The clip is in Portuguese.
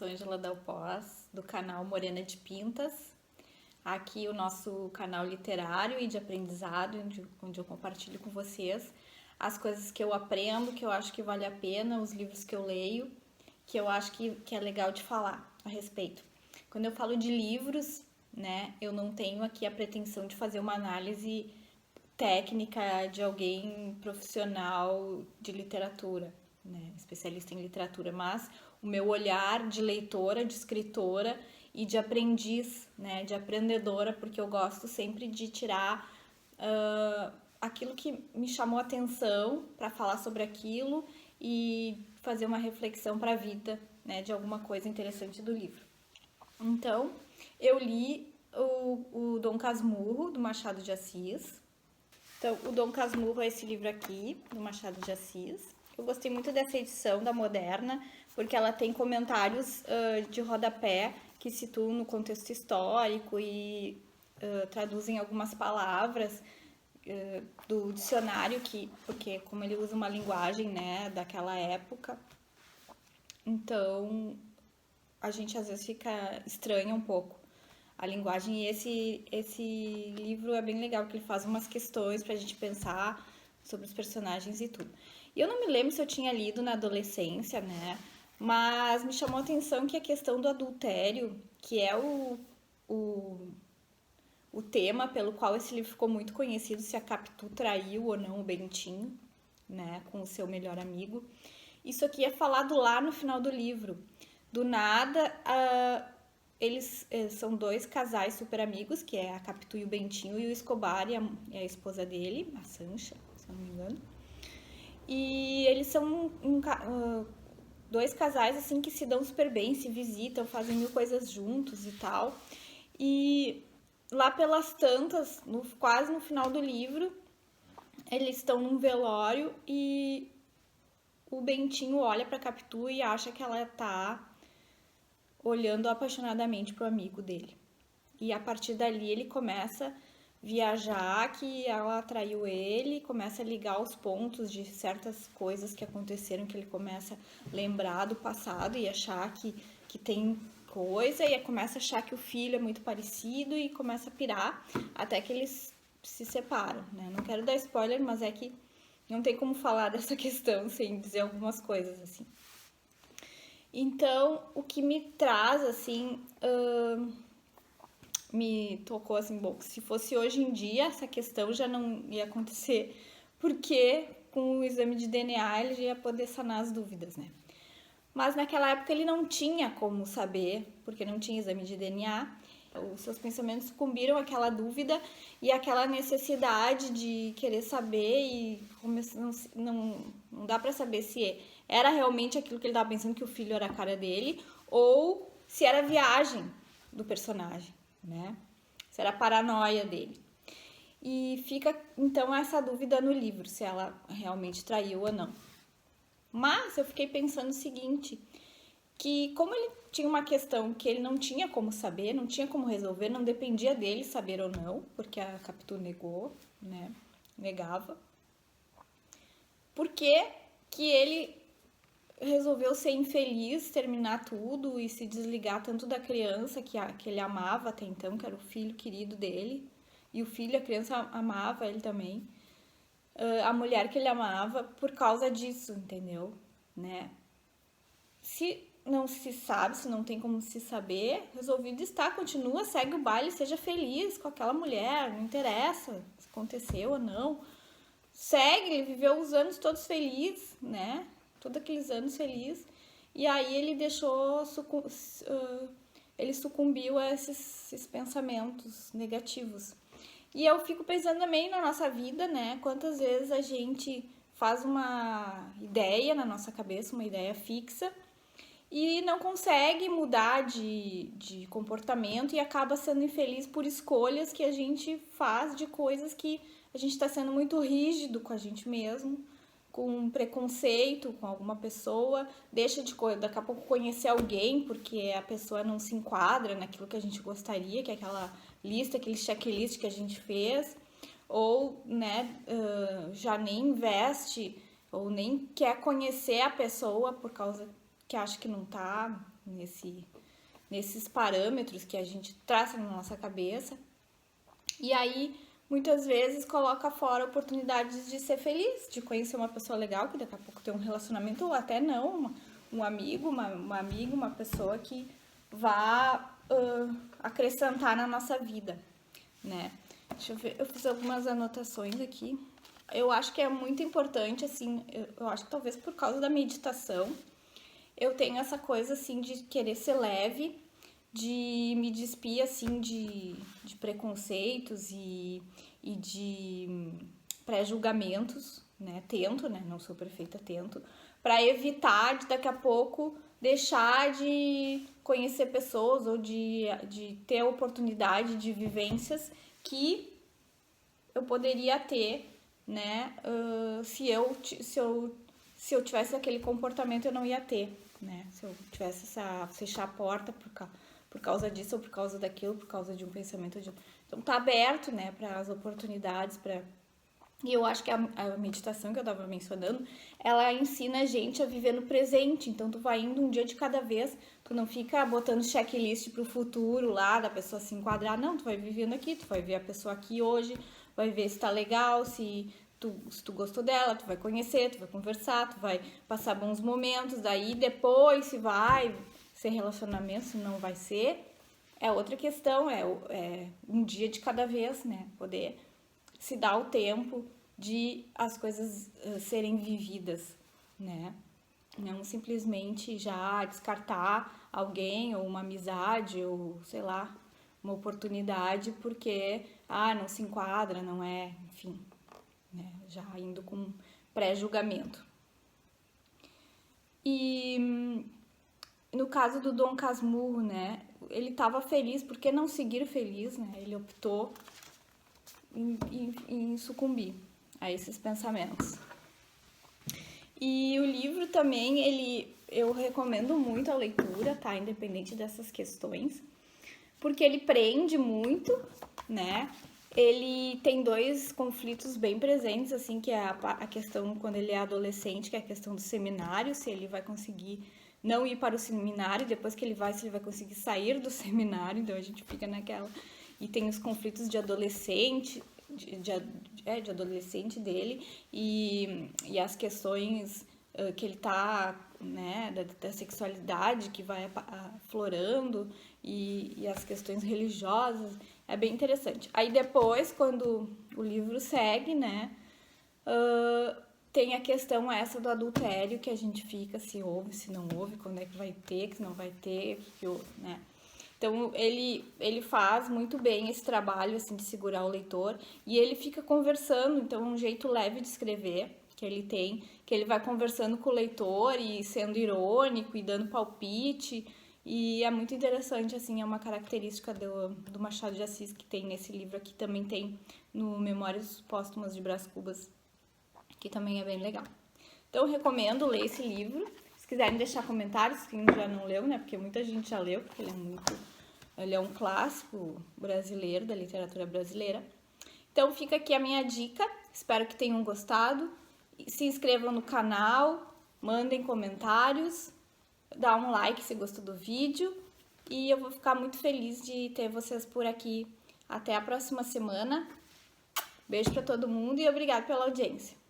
sou Ângela Dalpós, do canal Morena de Pintas. Aqui o nosso canal literário e de aprendizado, onde eu compartilho com vocês as coisas que eu aprendo, que eu acho que vale a pena, os livros que eu leio, que eu acho que é legal de falar a respeito. Quando eu falo de livros, né, eu não tenho aqui a pretensão de fazer uma análise técnica de alguém profissional de literatura, né, especialista em literatura, mas o meu olhar de leitora, de escritora e de aprendiz, né, de aprendedora, porque eu gosto sempre de tirar aquilo que me chamou a atenção para falar sobre aquilo e fazer uma reflexão para a vida, né, de alguma coisa interessante do livro. Então, eu li o Dom Casmurro, do Machado de Assis. Então, o Dom Casmurro é esse livro aqui, do Machado de Assis. Eu gostei muito dessa edição da Moderna, porque ela tem comentários de rodapé que situam no contexto histórico e traduzem algumas palavras do dicionário, porque como ele usa uma linguagem, né, daquela época, então a gente às vezes estranha um pouco a linguagem. E esse livro é bem legal, porque ele faz umas questões pra gente pensar sobre os personagens e tudo. E eu não me lembro se eu tinha lido na adolescência, né? Mas me chamou a atenção que a questão do adultério, que é o tema pelo qual esse livro ficou muito conhecido, se a Capitu traiu ou não o Bentinho, né, com o seu melhor amigo. Isso aqui é falado lá no final do livro. Do nada, eles são dois casais super amigos, que é a Capitu e o Bentinho, e o Escobar e a esposa dele, a Sancha, se eu não me engano. E eles são dois casais assim que se dão super bem, se visitam, fazem mil coisas juntos e tal. E lá pelas tantas, quase no final do livro, eles estão num velório e o Bentinho olha pra Capitu e acha que ela tá olhando apaixonadamente pro amigo dele. E a partir dali ele começa a viajar, que ela traiu ele, começa a ligar os pontos de certas coisas que aconteceram, que ele começa a lembrar do passado e achar que tem coisa, e começa a achar que o filho é muito parecido e começa a pirar, até que eles se separam, né? Não quero dar spoiler, mas é que não tem como falar dessa questão sem dizer algumas coisas, assim. Então, o que me traz, assim, me tocou, assim, bom, se fosse hoje em dia, essa questão já não ia acontecer, porque com o exame de DNA ele já ia poder sanar as dúvidas, né? Mas naquela época ele não tinha como saber, porque não tinha exame de DNA. Os seus pensamentos sucumbiram àquela dúvida e àquela necessidade de querer saber, e não dá pra saber se era realmente aquilo que ele estava pensando, que o filho era a cara dele, ou se era a viagem do personagem, né? Se era a paranoia dele. E fica então essa dúvida no livro, se ela realmente traiu ou não. Mas eu fiquei pensando o seguinte, que como ele tinha uma questão que ele não tinha como saber, não tinha como resolver, não dependia dele saber ou não, porque a Capitu negou, né? Negava. Por que que ele resolveu ser infeliz, terminar tudo e se desligar tanto da criança que ele amava até então, que era o filho querido dele, e o filho, a criança amava ele também, a mulher que ele amava, por causa disso, entendeu? Né? Se não se sabe, se não tem como se saber, resolvido está, continua, segue o baile, seja feliz com aquela mulher, não interessa se aconteceu ou não. Segue, ele viveu os anos todos felizes, né? Todos aqueles anos felizes. E aí ele ele sucumbiu a esses pensamentos negativos. E eu fico pensando também na nossa vida, né? Quantas vezes a gente faz uma ideia na nossa cabeça, uma ideia fixa, e não consegue mudar de comportamento e acaba sendo infeliz por escolhas que a gente faz, de coisas que a gente está sendo muito rígido com a gente mesmo, com preconceito com alguma pessoa, deixa de daqui a pouco conhecer alguém porque a pessoa não se enquadra naquilo que a gente gostaria, que é aquela lista, aquele checklist que a gente fez, ou, né, já nem investe ou nem quer conhecer a pessoa por causa que acha que não tá nesses parâmetros que a gente traça na nossa cabeça. E aí, muitas vezes, coloca fora oportunidades de ser feliz, de conhecer uma pessoa legal, que daqui a pouco tem um relacionamento, ou até não, um amigo, uma amiga, uma pessoa que vá acrescentar na nossa vida, né? Deixa eu ver, eu fiz algumas anotações aqui. Eu acho que é muito importante, assim, eu acho que talvez por causa da meditação, eu tenho essa coisa, assim, de querer ser leve, de me despir, assim, de preconceitos e de pré-julgamentos, né? Tento, né? Não sou perfeita, tento, para evitar de daqui a pouco deixar de conhecer pessoas ou de ter a oportunidade de vivências que eu poderia ter, né? Se eu tivesse aquele comportamento, eu não ia ter, né? Se eu tivesse fechar a porta por causa disso ou por causa daquilo, por causa de um pensamento de... Então tá aberto, né, para as oportunidades, E eu acho que a meditação que eu tava mencionando, ela ensina a gente a viver no presente. Então tu vai indo um dia de cada vez, tu não fica botando checklist pro futuro lá, da pessoa se enquadrar, não, tu vai vivendo aqui, tu vai ver a pessoa aqui hoje, vai ver se tá legal, se tu gostou dela, tu vai conhecer, tu vai conversar, tu vai passar bons momentos, daí depois se vai ser relacionamento, se não vai ser, é outra questão, é um dia de cada vez, né, poder se dar o tempo de as coisas serem vividas, né, não simplesmente já descartar alguém ou uma amizade ou, sei lá, uma oportunidade porque, não se enquadra, não é, enfim, né, já indo com pré-julgamento. E no caso do Dom Casmurro, né, ele estava feliz, por que não seguir feliz, né, ele optou em sucumbir a esses pensamentos. E o livro também, eu recomendo muito a leitura, tá, independente dessas questões, porque ele prende muito, né, ele tem dois conflitos bem presentes, assim, que é a questão quando ele é adolescente, que é a questão do seminário, se ele vai conseguir não ir para o seminário, depois que ele vai, se ele vai conseguir sair do seminário, então a gente fica naquela... E tem os conflitos de adolescente, de adolescente dele, e as questões que ele tá, né, da sexualidade que vai aflorando, e as questões religiosas, é bem interessante. Aí depois, quando o livro segue, né, tem a questão essa do adultério, que a gente fica se houve, se não houve, quando é que vai ter, se não vai ter, né. Então, ele faz muito bem esse trabalho, assim, de segurar o leitor, e ele fica conversando, então, um jeito leve de escrever que ele tem, que ele vai conversando com o leitor e sendo irônico e dando palpite, e é muito interessante, assim, é uma característica do Machado de Assis que tem nesse livro aqui, também tem no Memórias Póstumas de Brás Cubas, que também é bem legal. Então, eu recomendo ler esse livro. Se quiserem deixar comentários, quem já não leu, né, porque muita gente já leu, porque ele é um clássico brasileiro, da literatura brasileira. Então, fica aqui a minha dica, espero que tenham gostado. Se inscrevam no canal, mandem comentários, dá um like se gostou do vídeo, e eu vou ficar muito feliz de ter vocês por aqui. Até a próxima semana. Beijo para todo mundo e obrigado pela audiência.